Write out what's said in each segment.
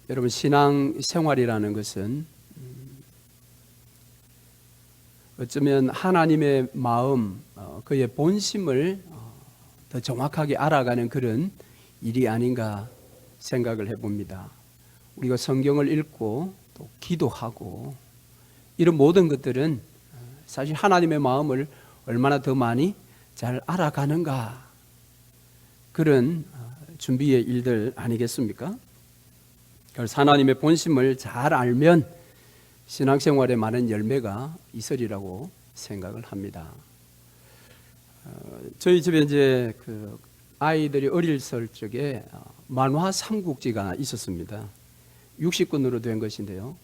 여러분, 신앙 생활이라는 것은 어쩌면 하나님의 마음, 그의 본심을 더 정확하게 알아가는 그런 일이 아닌가 생각을 해봅니다. 우리가 성경을 읽고 또 기도하고 이런 모든 것들은 사실 하나님의 마음을 얼마나 더 많이 잘 알아가는가, 그런 준비의 일들 아니겠습니까? 그래서 하나님의 본심을 잘 알면 신앙생활에 많은 열매가 있으리라고 생각을 합니다. 저희 집에 이제 그 아이들이 어릴 적에 만화 삼국지가 있었습니다. 60권으로 된 것인데요.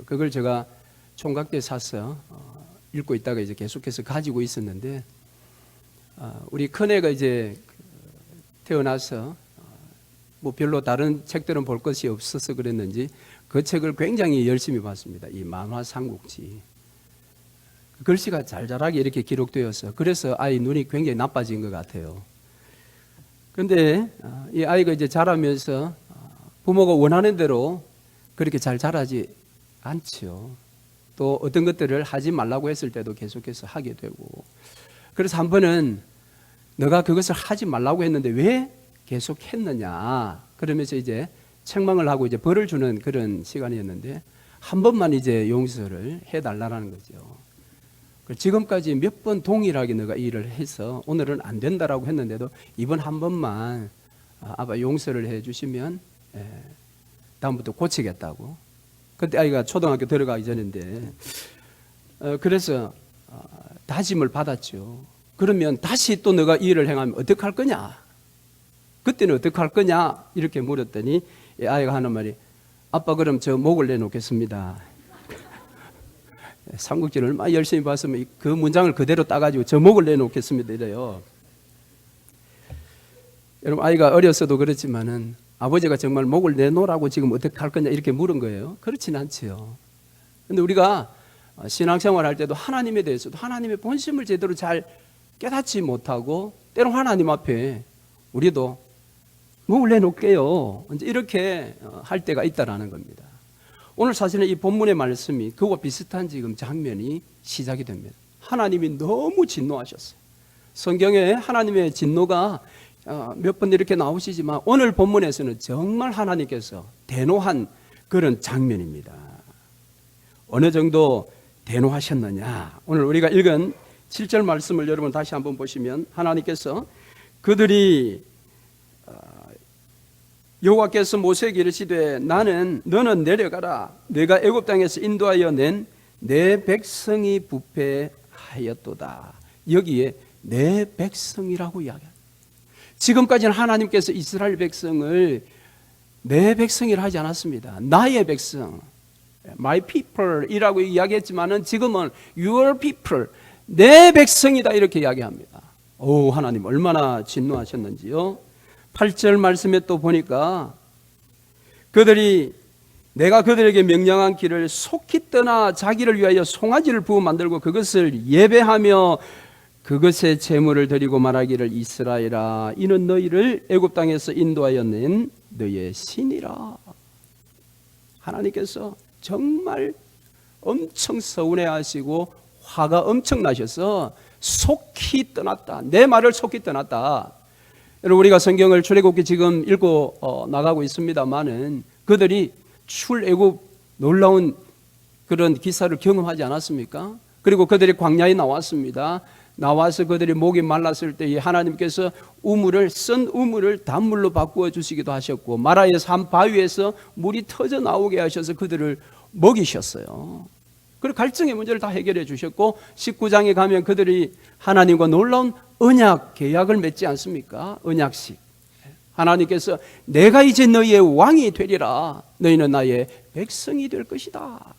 그걸 제가 총각 때 사서 읽고 있다가 이제 계속해서 가지고 있었는데, 우리 큰애가 이제 태어나서 뭐 별로 다른 책들은 볼 것이 없어서 그랬는지 그 책을 굉장히 열심히 봤습니다. 이 만화 삼국지. 글씨가 잘잘하게 이렇게 기록되어서 그래서 아이 눈이 굉장히 나빠진 것 같아요. 그런데 이 아이가 이제 자라면서 부모가 원하는 대로 그렇게 잘 자라지 않죠. 또 어떤 것들을 하지 말라고 했을 때도 계속해서 하게 되고, 그래서 한 번은 너가 그것을 하지 말라고 했는데 왜 계속 했느냐, 그러면서 이제 책망을 하고 이제 벌을 주는 그런 시간이었는데, 한 번만 이제 용서를 해달라는 거죠. 지금까지 몇 번 동일하게 너가 일을 해서 오늘은 안 된다라고 했는데도 이번 한 번만 아빠 용서를 해주시면 다음부터 고치겠다고. 그때 아이가 초등학교 들어가기 전인데, 그래서 다짐을 받았죠. 그러면 다시 또 너가 이 일을 행하면 어떻게 할 거냐, 그때는 어떻게 할 거냐 이렇게 물었더니 아이가 하는 말이, 아빠 그럼 저 목을 내놓겠습니다. 삼국지를 얼마나 열심히 봤으면 그 문장을 그대로 따가지고 저 목을 내놓겠습니다 이래요. 여러분, 아이가 어렸어도 그렇지만은 아버지가 정말 목을 내놓으라고 지금 어떻게 할 거냐 이렇게 물은 거예요. 그렇진 않지요. 그런데 우리가 신앙생활 할 때도 하나님에 대해서도 하나님의 본심을 제대로 잘 깨닫지 못하고 때로 하나님 앞에 우리도 목을 내놓을게요 이렇게 할 때가 있다라는 겁니다. 오늘 사실은 이 본문의 말씀이 그와 비슷한 지금 장면이 시작이 됩니다. 하나님이 너무 진노하셨어요. 성경에 하나님의 진노가 몇 번 이렇게 나오시지만 오늘 본문에서는 정말 하나님께서 대노한 그런 장면입니다. 어느 정도 대노하셨느냐, 오늘 우리가 읽은 7절 말씀을 여러분 다시 한번 보시면 하나님께서 그들이 여호와께서 모세에게 이르시되 너는 내려가라, 내가 애굽 땅에서 인도하여 낸 내 백성이 부패하였도다. 여기에 내 백성이라고 이야기합니다. 지금까지는 하나님께서 이스라엘 백성을 내 백성이라 하지 않았습니다. 나의 백성, my people 이라고 이야기했지만은 지금은 your people, 내 백성이다 이렇게 이야기합니다. 오, 하나님 얼마나 진노하셨는지요. 8절 말씀에 또 보니까 내가 그들에게 명령한 길을 속히 떠나 자기를 위하여 송아지를 부어 만들고 그것을 예배하며 그것에 제물을 드리고 말하기를, 이스라엘아, 이는 너희를 애굽 땅에서 인도하여 낸 너희의 신이라. 하나님께서 정말 엄청 서운해하시고 화가 엄청 나셔서 속히 떠났다, 내 말을 속히 떠났다. 여러분, 우리가 성경을 출애굽기 지금 읽고 나가고 있습니다만은 그들이 출애굽 놀라운 그런 기사를 경험하지 않았습니까? 그리고 그들이 광야에 나왔습니다. 나와서 그들이 목이 말랐을 때 하나님께서 쓴 우물을 단물로 바꾸어 주시기도 하셨고, 마라의 산 바위에서 물이 터져 나오게 하셔서 그들을 먹이셨어요. 그리고 갈증의 문제를 다 해결해 주셨고, 19장에 가면 그들이 하나님과 놀라운 언약 계약을 맺지 않습니까? 언약식. 하나님께서 내가 이제 너희의 왕이 되리라, 너희는 나의 백성이 될 것이다.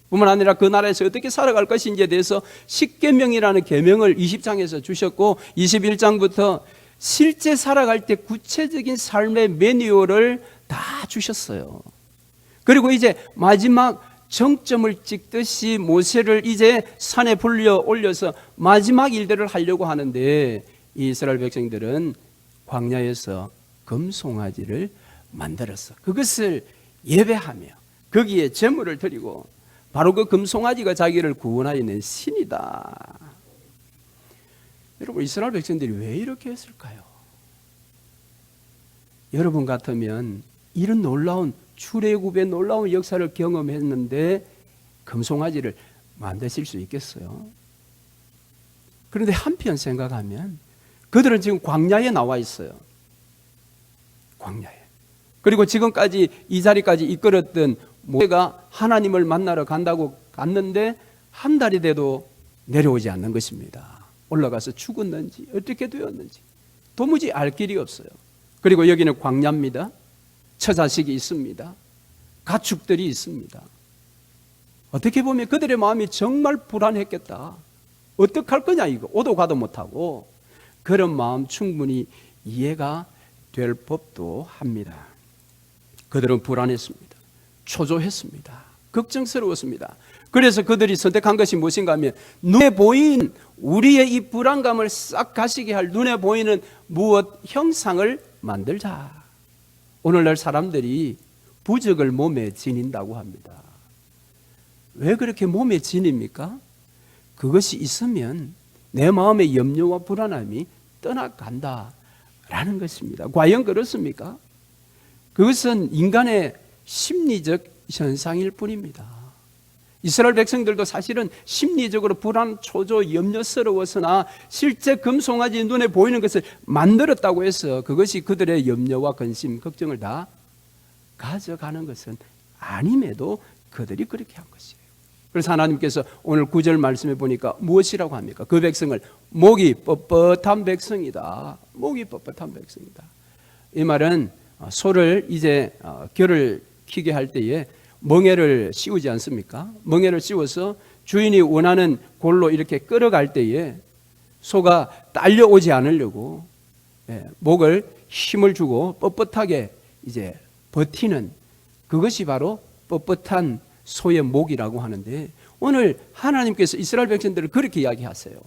뿐만 아니라 그 나라에서 어떻게 살아갈 것인지에 대해서 10계명이라는 계명을 20장에서 주셨고, 21장부터 실제 살아갈 때 구체적인 삶의 매뉴얼을 다 주셨어요. 그리고 이제 마지막 정점을 찍듯이 모세를 이제 산에 불려 올려서 마지막 일들을 하려고 하는데, 이 이스라엘 백성들은 광야에서 금송아지를 만들었어. 그것을 예배하며 거기에 제물을 드리고 바로 그 금송아지가 자기를 구원하여 낸 신이다. 여러분, 이스라엘 백성들이 왜 이렇게 했을까요? 여러분 같으면 이런 놀라운 출애굽의 놀라운 역사를 경험했는데 금송아지를 만드실 수 있겠어요? 그런데 한편 생각하면 그들은 지금 광야에 나와 있어요. 광야에. 그리고 지금까지 이 자리까지 이끌었던 모세가 하나님을 만나러 간다고 갔는데 한 달이 돼도 내려오지 않는 것입니다. 올라가서 죽었는지 어떻게 되었는지 도무지 알 길이 없어요. 그리고 여기는 광야입니다. 처자식이 있습니다. 가축들이 있습니다. 어떻게 보면 그들의 마음이 정말 불안했겠다. 어떡할 거냐 이거. 오도 가도 못하고. 그런 마음 충분히 이해가 될 법도 합니다. 그들은 불안했습니다. 초조했습니다. 걱정스러웠습니다. 그래서 그들이 선택한 것이 무엇인가 하면 눈에 보인 우리의 이 불안감을 싹 가시게 할 눈에 보이는 무엇 형상을 만들자. 오늘날 사람들이 부적을 몸에 지닌다고 합니다. 왜 그렇게 몸에 지닙니까? 그것이 있으면 내 마음의 염려와 불안함이 떠나간다라는 것입니다. 과연 그렇습니까? 그것은 인간의 심리적 현상일 뿐입니다. 이스라엘 백성들도 사실은 심리적으로 불안, 초조, 염려스러웠으나 실제 금송아지 눈에 보이는 것을 만들었다고 해서 그것이 그들의 염려와 근심, 걱정을 다 가져가는 것은 아님에도 그들이 그렇게 한 것이에요. 그래서 하나님께서 오늘 9절 말씀해 보니까 무엇이라고 합니까? 그 백성을 목이 뻣뻣한 백성이다. 목이 뻣뻣한 백성이다. 이 말은 소를 이제 결을 키게 할 때에 멍에를 씌우지 않습니까? 멍에를 씌워서 주인이 원하는 골로 이렇게 끌어갈 때에 소가 딸려오지 않으려고 목을 힘을 주고 뻣뻣하게 이제 버티는 그것이 바로 뻣뻣한 소의 목이라고 하는데 오늘 하나님께서 이스라엘 백성들을 그렇게 이야기하세요.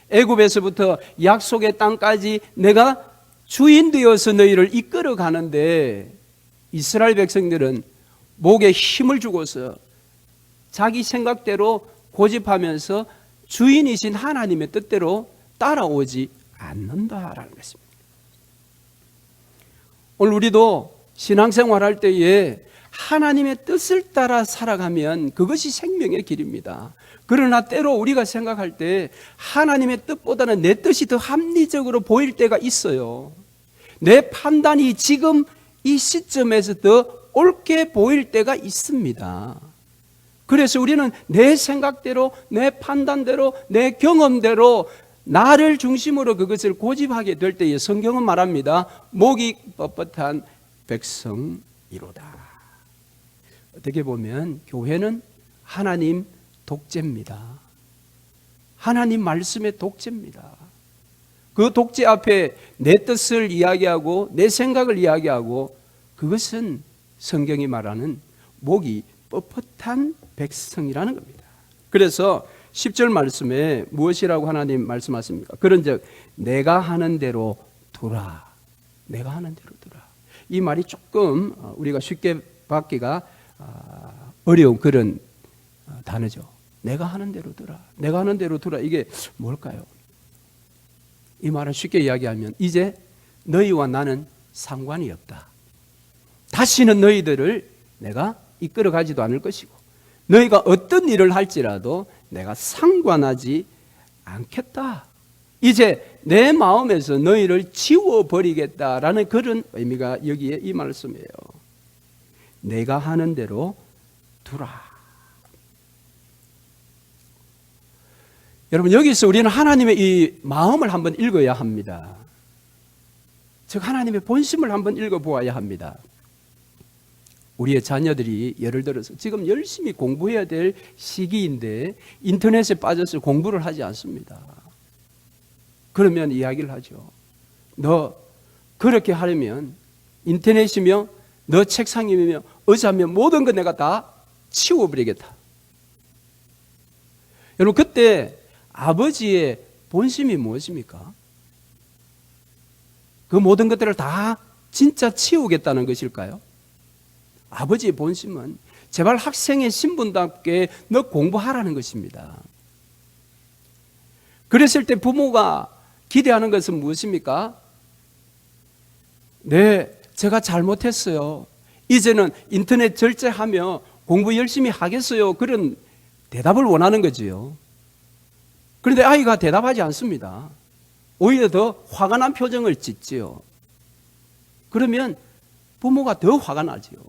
애굽에서부터 약속의 땅까지 내가 주인 되어서 너희를 이끌어 가는데 이스라엘 백성들은 목에 힘을 주고서 자기 생각대로 고집하면서 주인이신 하나님의 뜻대로 따라오지 않는다라는 것입니다. 오늘 우리도 신앙생활할 때에 하나님의 뜻을 따라 살아가면 그것이 생명의 길입니다. 그러나 때로 우리가 생각할 때 하나님의 뜻보다는 내 뜻이 더 합리적으로 보일 때가 있어요. 내 판단이 지금 이 시점에서 더 옳게 보일 때가 있습니다. 그래서 우리는 내 생각대로, 내 판단대로, 내 경험대로 나를 중심으로 그것을 고집하게 될 때에 성경은 말합니다. 목이 뻣뻣한 백성이로다. 어떻게 보면 교회는 하나님 독재입니다. 하나님 말씀의 독재입니다. 그 독재 앞에 내 뜻을 이야기하고 내 생각을 이야기하고 그것은 성경이 말하는 목이 뻣뻣한 백성이라는 겁니다. 그래서 10절 말씀에 무엇이라고 하나님 말씀하십니까? 그런즉 내가 하는 대로 두라. 내가 하는 대로 두라. 이 말이 조금 우리가 쉽게 받기가 어려운 그런 단어죠. 내가 하는 대로 두라. 내가 하는 대로 두라. 이게 뭘까요? 이 말을 쉽게 이야기하면 이제 너희와 나는 상관이 없다. 다시는 너희들을 내가 이끌어가지도 않을 것이고 너희가 어떤 일을 할지라도 내가 상관하지 않겠다. 이제 내 마음에서 너희를 지워버리겠다라는 그런 의미가 여기에 이 말씀이에요. 내가 하는 대로 두라. 여러분 여기서 우리는 하나님의 이 마음을 한번 읽어야 합니다. 즉 하나님의 본심을 한번 읽어보아야 합니다. 우리의 자녀들이 예를 들어서 지금 열심히 공부해야 될 시기인데 인터넷에 빠져서 공부를 하지 않습니다. 그러면 이야기를 하죠. 너 그렇게 하려면 인터넷이며 너 책상이며 의자며 모든 거 내가 다 치워버리겠다. 여러분 그때 아버지의 본심이 무엇입니까? 그 모든 것들을 다 진짜 치우겠다는 것일까요? 아버지의 본심은 제발 학생의 신분답게 너 공부하라는 것입니다. 그랬을 때 부모가 기대하는 것은 무엇입니까? 네, 제가 잘못했어요. 이제는 인터넷 절제하며 공부 열심히 하겠어요. 그런 대답을 원하는 거지요. 그런데 아이가 대답하지 않습니다. 오히려 더 화가 난 표정을 짓지요. 그러면 부모가 더 화가 나지요.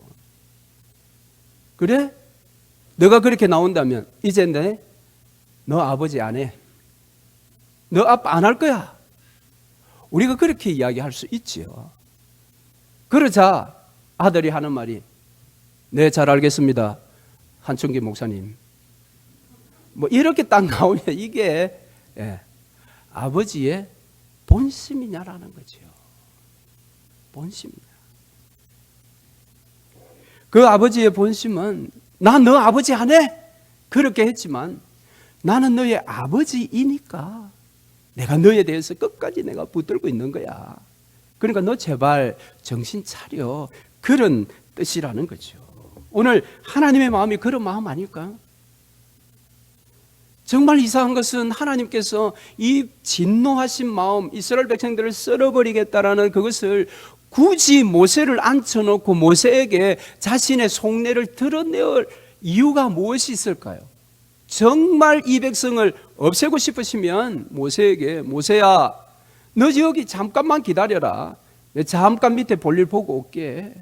그래? 너가 그렇게 나온다면 이제 너 아버지 안 해. 너 아빠 안 할 거야. 우리가 그렇게 이야기할 수 있지요. 그러자 아들이 하는 말이 네, 잘 알겠습니다. 한청기 목사님. 뭐 이렇게 딱 나오면 이게 아버지의 본심이냐라는 거죠. 본심이냐. 그 아버지의 본심은 나 너 아버지 안 해? 그렇게 했지만 나는 너의 아버지이니까 내가 너에 대해서 끝까지 내가 붙들고 있는 거야. 그러니까 너 제발 정신 차려. 그런 뜻이라는 거죠. 오늘 하나님의 마음이 그런 마음 아닐까? 정말 이상한 것은 하나님께서 이 진노하신 마음, 이스라엘 백성들을 썰어버리겠다라는 그것을 굳이 모세를 앉혀놓고 모세에게 자신의 속내를 드러낼 이유가 무엇이 있을까요? 정말 이 백성을 없애고 싶으시면 모세에게 모세야, 너 여기 잠깐만 기다려라. 잠깐 밑에 볼일 보고 올게.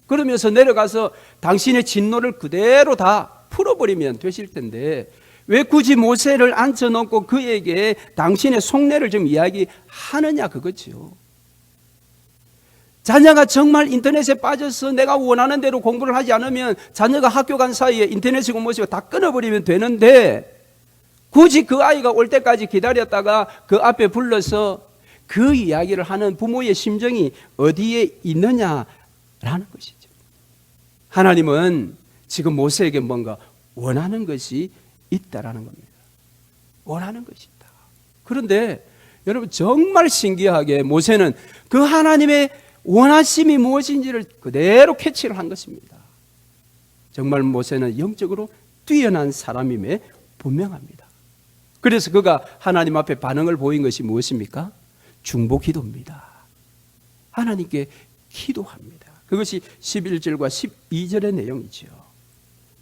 그러면서 내려가서 당신의 진노를 그대로 다 풀어버리면 되실 텐데 왜 굳이 모세를 앉혀놓고 그에게 당신의 속내를 좀 이야기하느냐 그거죠. 자녀가 정말 인터넷에 빠져서 내가 원하는 대로 공부를 하지 않으면 자녀가 학교 간 사이에 인터넷이고 뭐시고 다 끊어버리면 되는데 굳이 그 아이가 올 때까지 기다렸다가 그 앞에 불러서 그 이야기를 하는 부모의 심정이 어디에 있느냐라는 것이죠. 하나님은 지금 모세에게 뭔가 원하는 것이 있다라는 겁니다. 원하는 것이 있다. 그런데 여러분 정말 신기하게 모세는 그 하나님의 원하심이 무엇인지를 그대로 캐치를 한 것입니다. 정말 모세는 영적으로 뛰어난 사람임에 분명합니다. 그래서 그가 하나님 앞에 반응을 보인 것이 무엇입니까? 중보 기도입니다. 하나님께 기도합니다. 그것이 11절과 12절의 내용이죠.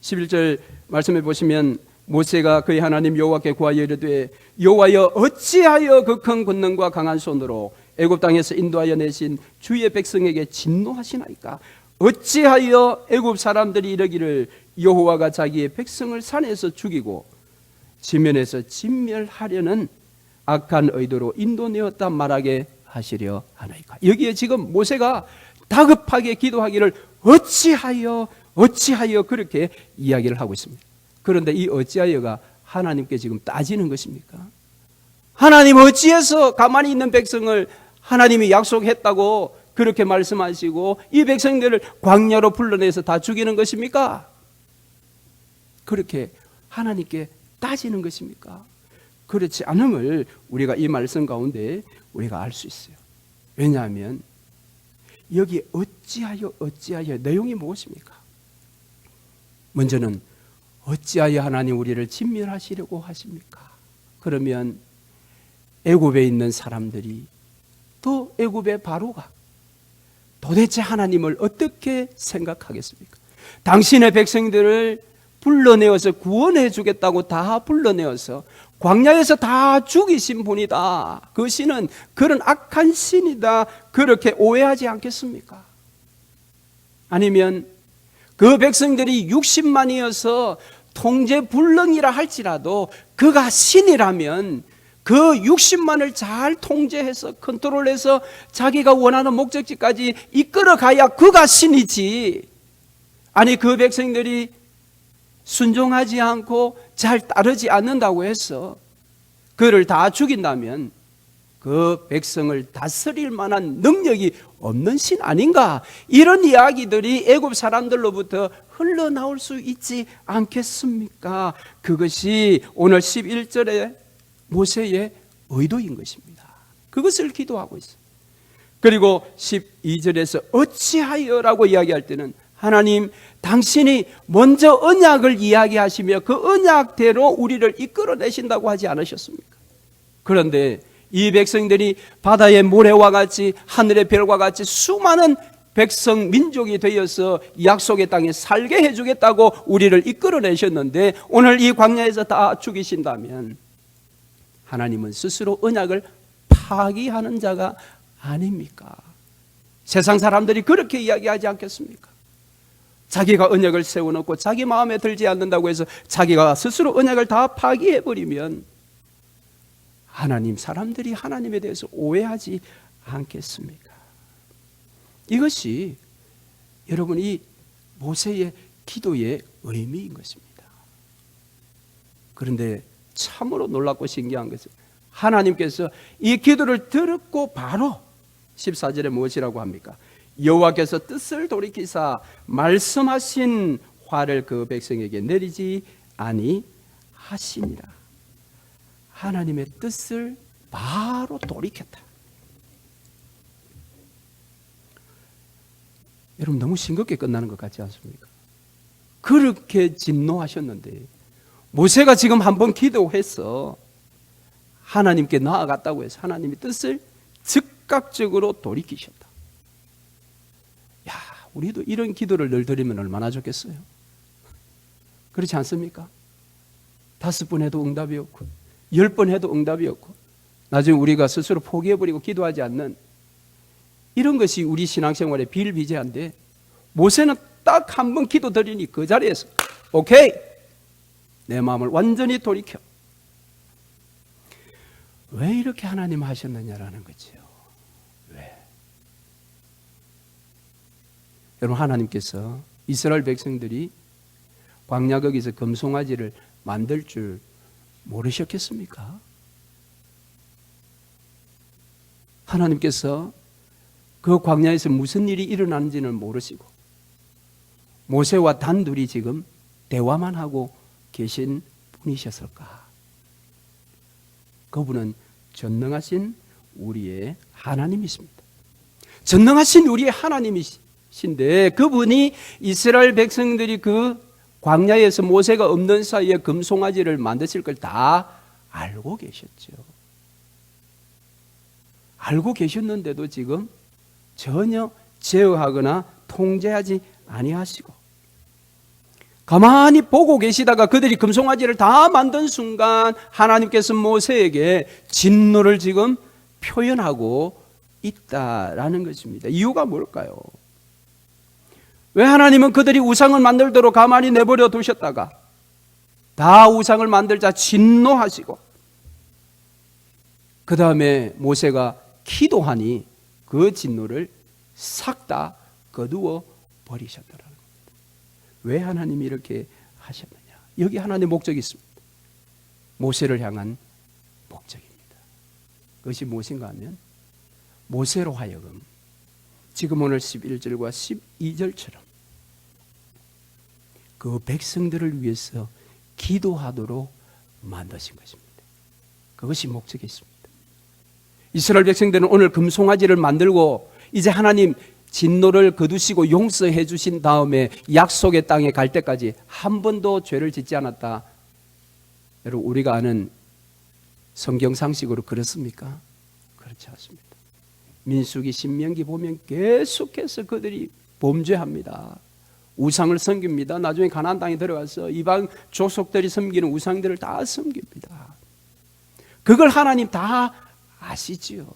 11절 말씀해 보시면 모세가 그의 하나님 여호와께 구하여 이르되 여호와여 어찌하여 그 큰 권능과 강한 손으로 애굽 땅에서 인도하여 내신 주의 백성에게 진노하시나이까? 어찌하여 애굽 사람들이 이르기를 여호와가 자기의 백성을 산에서 죽이고 지면에서 진멸하려는 악한 의도로 인도내었다 말하게 하시려 하나이까? 여기에 지금 모세가 다급하게 기도하기를 어찌하여 그렇게 이야기를 하고 있습니다. 그런데 이 어찌하여가 하나님께 지금 따지는 것입니까? 하나님 어찌해서 가만히 있는 백성을 하나님이 약속했다고 그렇게 말씀하시고 이 백성들을 광야로 불러내서 다 죽이는 것입니까? 그렇게 하나님께 따지는 것입니까? 그렇지 않음을 우리가 이 말씀 가운데 우리가 알 수 있어요. 왜냐하면 여기 어찌하여 내용이 무엇입니까? 먼저는 어찌하여 하나님 우리를 진멸하시려고 하십니까? 그러면 애굽에 있는 사람들이 또 애굽의 바로가 도대체 하나님을 어떻게 생각하겠습니까? 당신의 백성들을 불러내어서 구원해 주겠다고 다 불러내어서 광야에서 다 죽이신 분이다. 그 신은 그런 악한 신이다. 그렇게 오해하지 않겠습니까? 아니면 그 백성들이 60만이어서 통제 불능이라 할지라도 그가 신이라면 그 60만을 잘 통제해서 컨트롤해서 자기가 원하는 목적지까지 이끌어가야 그가 신이지. 아니 그 백성들이 순종하지 않고 잘 따르지 않는다고 해서 그를 다 죽인다면 그 백성을 다스릴 만한 능력이 없는 신 아닌가? 이런 이야기들이 애굽 사람들로부터 흘러나올 수 있지 않겠습니까? 그것이 오늘 11절에 모세의 의도인 것입니다. 그것을 기도하고 있어요. 그리고 12절에서 어찌하여라고 이야기할 때는 하나님, 당신이 먼저 언약을 이야기하시며 그 언약대로 우리를 이끌어내신다고 하지 않으셨습니까? 그런데 이 백성들이 바다의 모래와 같이 하늘의 별과 같이 수많은 백성 민족이 되어서 약속의 땅에 살게 해주겠다고 우리를 이끌어내셨는데 오늘 이 광야에서 다 죽이신다면 하나님은 스스로 언약을 파기하는 자가 아닙니까? 세상 사람들이 그렇게 이야기하지 않겠습니까? 자기가 언약을 세워놓고 자기 마음에 들지 않는다고 해서 자기가 스스로 언약을 다 파기해버리면 하나님, 사람들이 하나님에 대해서 오해하지 않겠습니까? 이것이 여러분 이 모세의 기도의 의미인 것입니다. 그런데 참으로 놀랍고 신기한 것은 하나님께서 이 기도를 듣고 바로 14절에 무엇이라고 합니까? 여호와께서 뜻을 돌이키사 말씀하신 화를 그 백성에게 내리지 아니하시니라. 하나님의 뜻을 바로 돌이켰다. 여러분 너무 싱겁게 끝나는 것 같지 않습니까? 그렇게 진노하셨는데 모세가 지금 한번 기도해서 하나님께 나아갔다고 해서 하나님의 뜻을 즉각적으로 돌이키셨다. 야, 우리도 이런 기도를 늘 드리면 얼마나 좋겠어요? 그렇지 않습니까? 5번 해도 응답이 없고 10번 해도 응답이 없고 나중에 우리가 스스로 포기해버리고 기도하지 않는 이런 것이 우리 신앙생활에 비일비재한데 모세는 딱 한 번 기도 드리니 그 자리에서 오케이! 내 마음을 완전히 돌이켜. 왜 이렇게 하나님 하셨느냐라는 거죠. 왜? 여러분 하나님께서 이스라엘 백성들이 광야 거기서 금송아지를 만들 줄 모르셨겠습니까? 하나님께서 그 광야에서 무슨 일이 일어나는지는 모르시고 모세와 단둘이 지금 대화만 하고 계신 분이셨을까? 그분은 전능하신 우리의 하나님이십니다. 전능하신 우리의 하나님이신데 그분이 이스라엘 백성들이 그 광야에서 모세가 없는 사이에 금송아지를 만드실 걸 다 알고 계셨죠. 알고 계셨는데도 지금 전혀 제어하거나 통제하지 아니하시고 가만히 보고 계시다가 그들이 금송아지를 다 만든 순간 하나님께서 모세에게 진노를 지금 표현하고 있다라는 것입니다. 이유가 뭘까요? 왜 하나님은 그들이 우상을 만들도록 가만히 내버려 두셨다가 다 우상을 만들자 진노하시고 그 다음에 모세가 기도하니 그 진노를 싹 다 거두어 버리셨더라는 겁니다. 왜 하나님이 이렇게 하셨느냐? 여기 하나님의 목적이 있습니다. 모세를 향한 목적입니다. 그것이 무엇인가 하면 모세로 하여금 지금 오늘 11절과 12절처럼 그 백성들을 위해서 기도하도록 만드신 것입니다. 그것이 목적이 있습니다. 이스라엘 백성들은 오늘 금송아지를 만들고 이제 하나님 진노를 거두시고 용서해 주신 다음에 약속의 땅에 갈 때까지 한 번도 죄를 짓지 않았다. 여러분 우리가 아는 성경 상식으로 그렇습니까? 그렇지 않습니다. 민수기 신명기 보면 계속해서 그들이 범죄합니다. 우상을 섬깁니다. 나중에 가나안 땅에 들어가서 이방 족속들이 섬기는 우상들을 다 섬깁니다. 그걸 하나님 다 아시지요.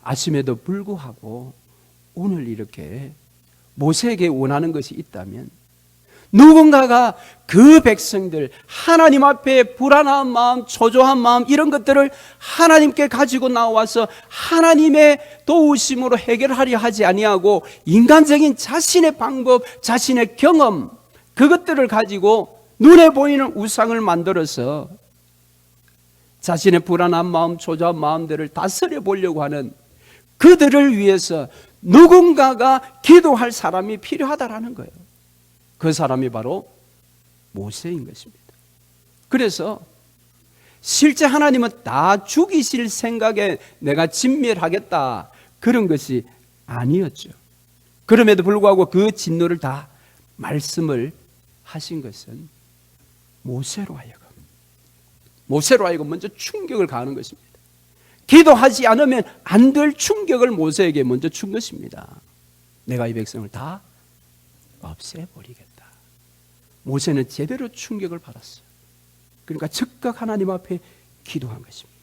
아심에도 불구하고 오늘 이렇게 모세에게 원하는 것이 있다면 누군가가 그 백성들 하나님 앞에 불안한 마음, 초조한 마음 이런 것들을 하나님께 가지고 나와서 하나님의 도우심으로 해결하려 하지 아니하고 인간적인 자신의 방법, 자신의 경험 그것들을 가지고 눈에 보이는 우상을 만들어서 자신의 불안한 마음, 초조한 마음들을 다스려 보려고 하는 그들을 위해서 누군가가 기도할 사람이 필요하다라는 거예요. 그 사람이 바로 모세인 것입니다. 그래서 실제 하나님은 다 죽이실 생각에 내가 진멸하겠다 그런 것이 아니었죠. 그럼에도 불구하고 그 진노를 다 말씀을 하신 것은 모세로 하여금 먼저 충격을 가하는 것입니다. 기도하지 않으면 안 될 충격을 모세에게 먼저 준 것입니다. 내가 이 백성을 다 없애버리겠다. 모세는 제대로 충격을 받았어요. 그러니까 즉각 하나님 앞에 기도한 것입니다.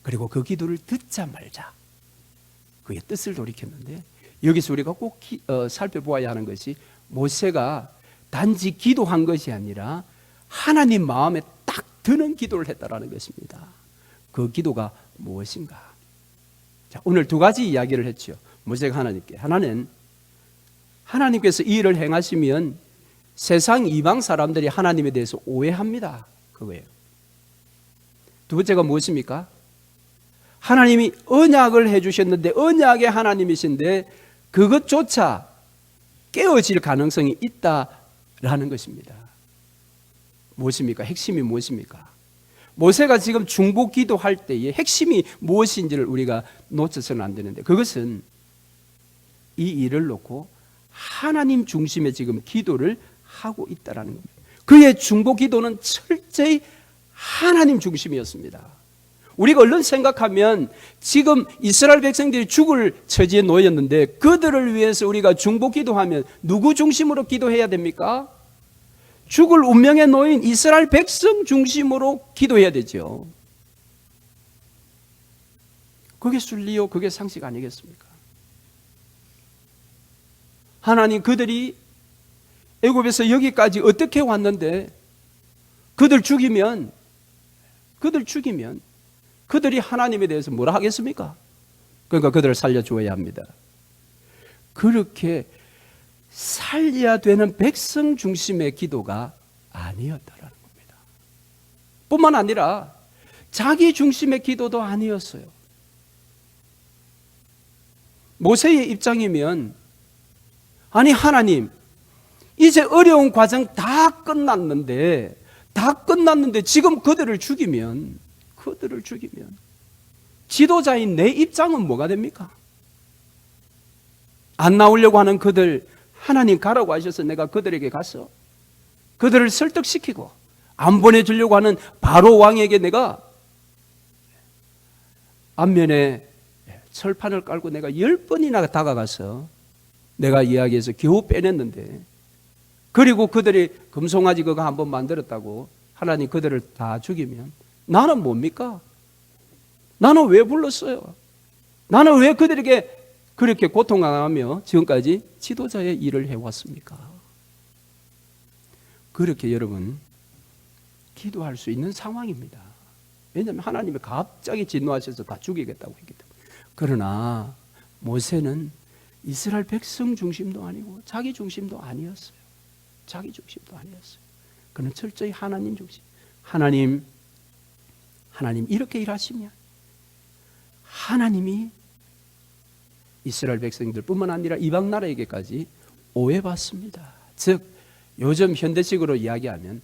그리고 그 기도를 듣자 말자 그의 뜻을 돌이켰는데, 여기서 우리가 꼭 살펴보아야 하는 것이 모세가 단지 기도한 것이 아니라 하나님 마음에 딱 드는 기도를 했다라는 것입니다. 그 기도가 무엇인가? 자, 오늘 두 가지 이야기를 했죠. 모세가 하나님께, 하나는 하나님께서 이 일을 행하시면 세상 이방 사람들이 하나님에 대해서 오해합니다. 그거예요. 두 번째가 무엇입니까? 하나님이 언약을 해주셨는데, 언약의 하나님이신데 그것조차 깨어질 가능성이 있다라는 것입니다. 무엇입니까? 핵심이 무엇입니까? 모세가 지금 중보 기도할 때의 핵심이 무엇인지를 우리가 놓쳐서는 안 되는데, 그것은 이 일을 놓고 하나님 중심의 지금 기도를 하고 있다라는 겁니다. 그의 중보 기도는 철저히 하나님 중심이었습니다. 우리가 얼른 생각하면 지금 이스라엘 백성들이 죽을 처지에 놓였는데, 그들을 위해서 우리가 중보 기도하면 누구 중심으로 기도해야 됩니까? 죽을 운명에 놓인 이스라엘 백성 중심으로 기도해야 되죠. 그게 순리요, 그게 상식 아니겠습니까? 하나님, 그들이 애굽에서 여기까지 어떻게 왔는데 그들 죽이면 그들이 하나님에 대해서 뭐라 하겠습니까? 그러니까 그들을 살려주어야 합니다. 그렇게 살려야 되는 백성 중심의 기도가 아니었다라는 겁니다. 뿐만 아니라 자기 중심의 기도도 아니었어요. 모세의 입장이면, 아니 하나님, 이제 어려운 과정 다 끝났는데 지금 그들을 죽이면 지도자인 내 입장은 뭐가 됩니까? 안 나오려고 하는 그들, 하나님 가라고 하셔서 내가 그들에게 가서 그들을 설득시키고 안 보내주려고 하는 바로 왕에게 내가 앞면에 철판을 깔고 내가 10번이나 다가가서 내가 이야기해서 겨우 빼냈는데, 그리고 그들이 금송아지 그거 한번 만들었다고 하나님 그들을 다 죽이면 나는 뭡니까? 나는 왜 불렀어요? 나는 왜 그들에게 그렇게 고통당하며 지금까지 지도자의 일을 해왔습니까? 그렇게 여러분 기도할 수 있는 상황입니다. 왜냐하면 하나님이 갑자기 진노하셔서 다 죽이겠다고 했기 때문에. 그러나 모세는 이스라엘 백성 중심도 아니고 자기 중심도 아니었어요. 그는 철저히 하나님 중심. 하나님 이렇게 일하시면 하나님이 이스라엘 백성들뿐만 아니라 이방 나라에게까지 오해받습니다. 즉 요즘 현대식으로 이야기하면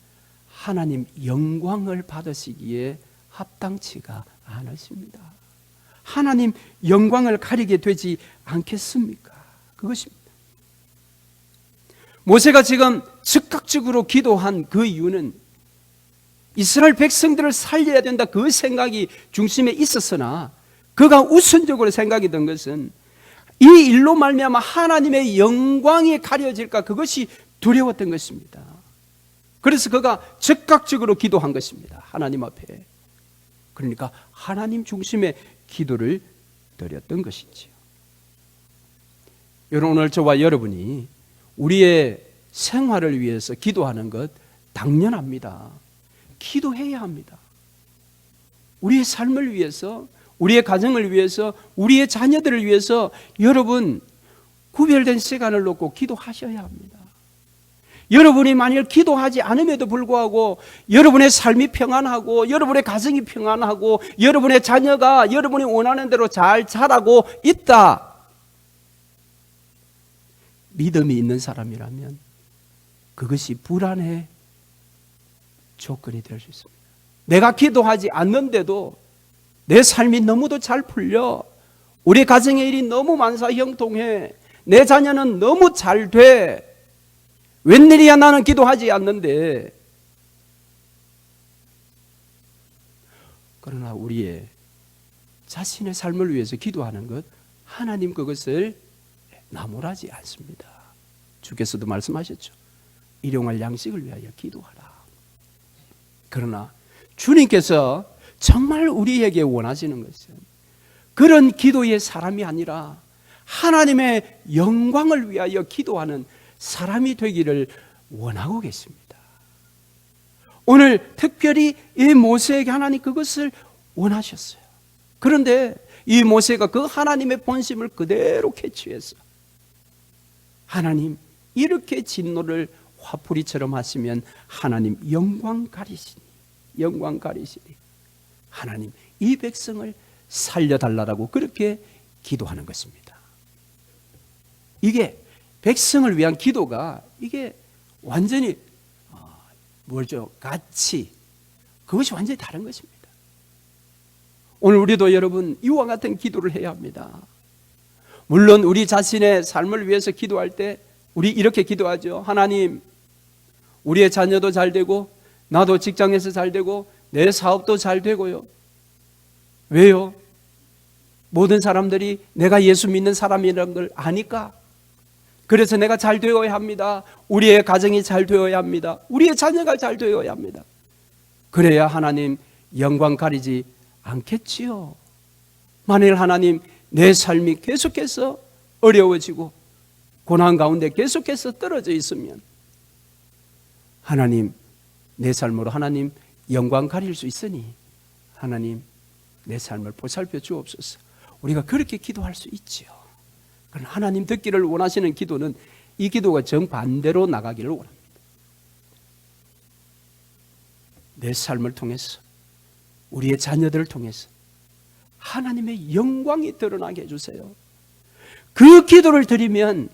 하나님 영광을 받으시기에 합당치가 않으십니다. 하나님 영광을 가리게 되지 않겠습니까? 그것입니다. 모세가 지금 즉각적으로 기도한 그 이유는 이스라엘 백성들을 살려야 된다, 그 생각이 중심에 있었으나 그가 우선적으로 생각이 든 것은 이 일로 말미암아 하나님의 영광이 가려질까, 그것이 두려웠던 것입니다. 그래서 그가 즉각적으로 기도한 것입니다. 하나님 앞에. 그러니까 하나님 중심의 기도를 드렸던 것이지요. 여러분, 오늘 저와 여러분이 우리의 생활을 위해서 기도하는 것 당연합니다. 기도해야 합니다. 우리의 삶을 위해서, 우리의 가정을 위해서, 우리의 자녀들을 위해서 여러분 구별된 시간을 놓고 기도하셔야 합니다. 여러분이 만일 기도하지 않음에도 불구하고 여러분의 삶이 평안하고 여러분의 가정이 평안하고 여러분의 자녀가 여러분이 원하는 대로 잘 자라고 있다, 믿음이 있는 사람이라면 그것이 불안의 조건이 될 수 있습니다. 내가 기도하지 않는데도 내 삶이 너무도 잘 풀려, 우리 가정의 일이 너무 만사형통해, 내 자녀는 너무 잘 돼. 웬일이야 나는 기도하지 않는데. 그러나 우리의 자신의 삶을 위해서 기도하는 것, 하나님 그것을 나무라지 않습니다. 주께서도 말씀하셨죠. 일용할 양식을 위하여 기도하라. 그러나 주님께서 정말 우리에게 원하시는 것은 그런 기도의 사람이 아니라 하나님의 영광을 위하여 기도하는 사람이 되기를 원하고 계십니다. 오늘 특별히 이 모세에게 하나님 그것을 원하셨어요. 그런데 이 모세가 그 하나님의 본심을 그대로 캐치해서 하나님 이렇게 진노를 화풀이처럼 하시면 하나님 영광 가리시니 하나님 이 백성을 살려달라고 그렇게 기도하는 것입니다. 이게 백성을 위한 기도가 이게 완전히 가치, 그것이 완전히 다른 것입니다. 오늘 우리도 여러분 이와 같은 기도를 해야 합니다. 물론 우리 자신의 삶을 위해서 기도할 때 우리 이렇게 기도하죠. 하나님, 우리의 자녀도 잘 되고 나도 직장에서 잘 되고 내 사업도 잘 되고요. 왜요? 모든 사람들이 내가 예수 믿는 사람이라는 걸 아니까. 그래서 내가 잘 되어야 합니다. 우리의 가정이 잘 되어야 합니다. 우리의 자녀가 잘 되어야 합니다. 그래야 하나님 영광 가리지 않겠지요. 만일 하나님 내 삶이 계속해서 어려워지고 고난 가운데 계속해서 떨어져 있으면 하나님 내 삶으로 하나님 영광 가릴 수 있으니 하나님 내 삶을 보살펴 주옵소서. 우리가 그렇게 기도할 수 있지요. 그러나 하나님 듣기를 원하시는 기도는 이 기도가 정반대로 나가기를 원합니다. 내 삶을 통해서 우리의 자녀들을 통해서 하나님의 영광이 드러나게 해주세요. 그 기도를 드리면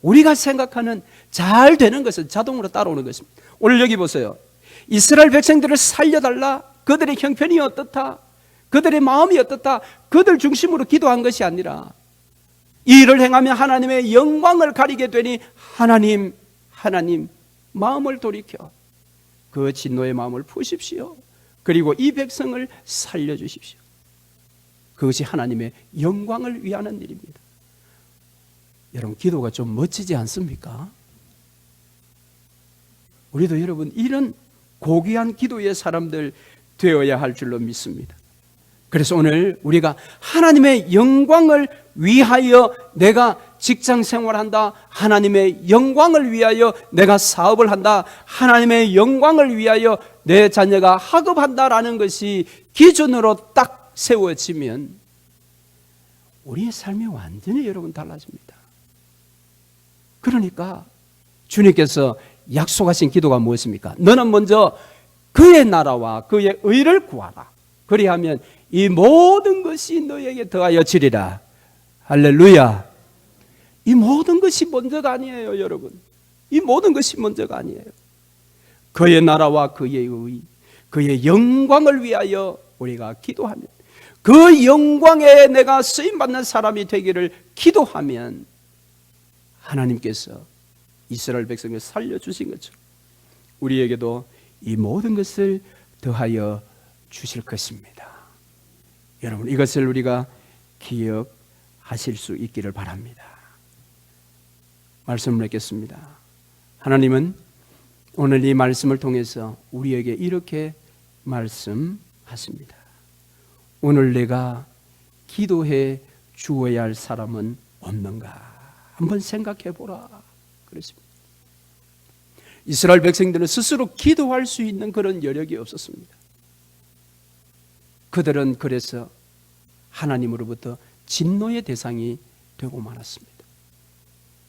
우리가 생각하는 잘 되는 것은 자동으로 따라오는 것입니다. 오늘 여기 보세요. 이스라엘 백성들을 살려달라. 그들의 형편이 어떻다, 그들의 마음이 어떻다, 그들 중심으로 기도한 것이 아니라 이 일을 행하면 하나님의 영광을 가리게 되니 하나님 마음을 돌이켜 그 진노의 마음을 푸십시오. 그리고 이 백성을 살려주십시오. 그것이 하나님의 영광을 위하는 일입니다. 여러분 기도가 좀 멋지지 않습니까? 우리도 여러분 이런 고귀한 기도의 사람들 되어야 할 줄로 믿습니다. 그래서 오늘 우리가 하나님의 영광을 위하여 내가 직장 생활한다, 하나님의 영광을 위하여 내가 사업을 한다, 하나님의 영광을 위하여 내 자녀가 학업한다라는 것이 기준으로 딱 세워지면 우리의 삶이 완전히 여러분 달라집니다. 그러니까 주님께서 약속하신 기도가 무엇입니까? 너는 먼저 그의 나라와 그의 의를 구하라. 그리하면 이 모든 것이 너에게 더하여 지리라. 할렐루야. 이 모든 것이 먼저가 아니에요, 여러분. 이 모든 것이 먼저가 아니에요. 그의 나라와 그의 의, 그의 영광을 위하여 우리가 기도하면, 그 영광에 내가 쓰임받는 사람이 되기를 기도하면 하나님께서 이스라엘 백성을 살려주신 것처럼 우리에게도 이 모든 것을 더하여 주실 것입니다. 여러분 이것을 우리가 기억하실 수 있기를 바랍니다. 말씀을 맺겠습니다. 하나님은 오늘 이 말씀을 통해서 우리에게 이렇게 말씀하십니다. 오늘 내가 기도해 주어야 할 사람은 없는가? 한번 생각해 보라. 그렇습니다. 이스라엘 백성들은 스스로 기도할 수 있는 그런 여력이 없었습니다. 그들은 그래서 하나님으로부터 진노의 대상이 되고 말았습니다.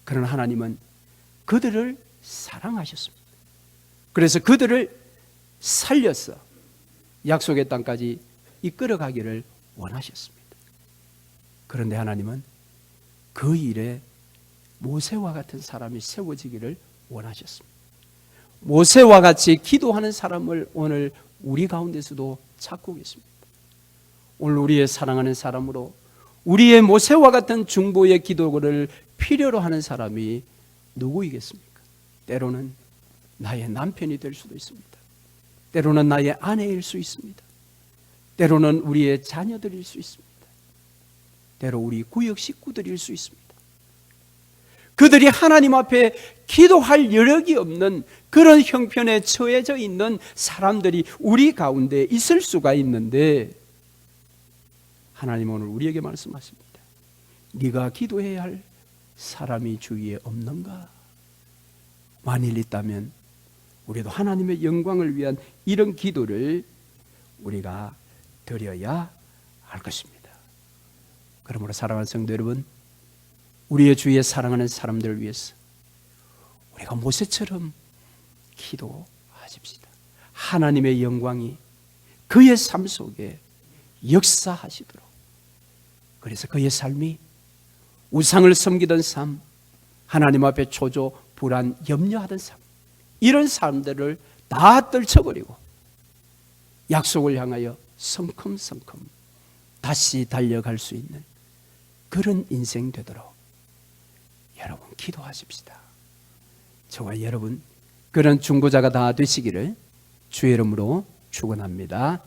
그러나 하나님은 그들을 사랑하셨습니다. 그래서 그들을 살려서 약속의 땅까지 이끌어가기를 원하셨습니다. 그런데 하나님은 그 일에 모세와 같은 사람이 세워지기를 원하셨습니다. 모세와 같이 기도하는 사람을 오늘 우리 가운데서도 찾고 계십니다. 오늘 우리의 사랑하는 사람으로 우리의 모세와 같은 중보의 기도를 필요로 하는 사람이 누구이겠습니까? 때로는 나의 남편이 될 수도 있습니다. 때로는 나의 아내일 수 있습니다. 때로는 우리의 자녀들일 수 있습니다. 때로 우리 구역 식구들일 수 있습니다. 그들이 하나님 앞에 기도할 여력이 없는 그런 형편에 처해져 있는 사람들이 우리 가운데 있을 수가 있는데, 하나님 오늘 우리에게 말씀하십니다. 네가 기도해야 할 사람이 주위에 없는가? 만일 있다면 우리도 하나님의 영광을 위한 이런 기도를 우리가 드려야 할 것입니다. 그러므로 사랑하는 성도 여러분, 우리의 주위에 사랑하는 사람들을 위해서 우리가 모세처럼 기도하십시다. 하나님의 영광이 그의 삶 속에 역사하시도록. 그래서 그의 삶이 우상을 섬기던 삶, 하나님 앞에 초조, 불안, 염려하던 삶, 이런 사람들을 다 떨쳐버리고 약속을 향하여 성큼성큼 다시 달려갈 수 있는 그런 인생 되도록 여러분 기도하십시다. 저와 여러분 그런 중보자가 다 되시기를 주의 이름으로 축원합니다.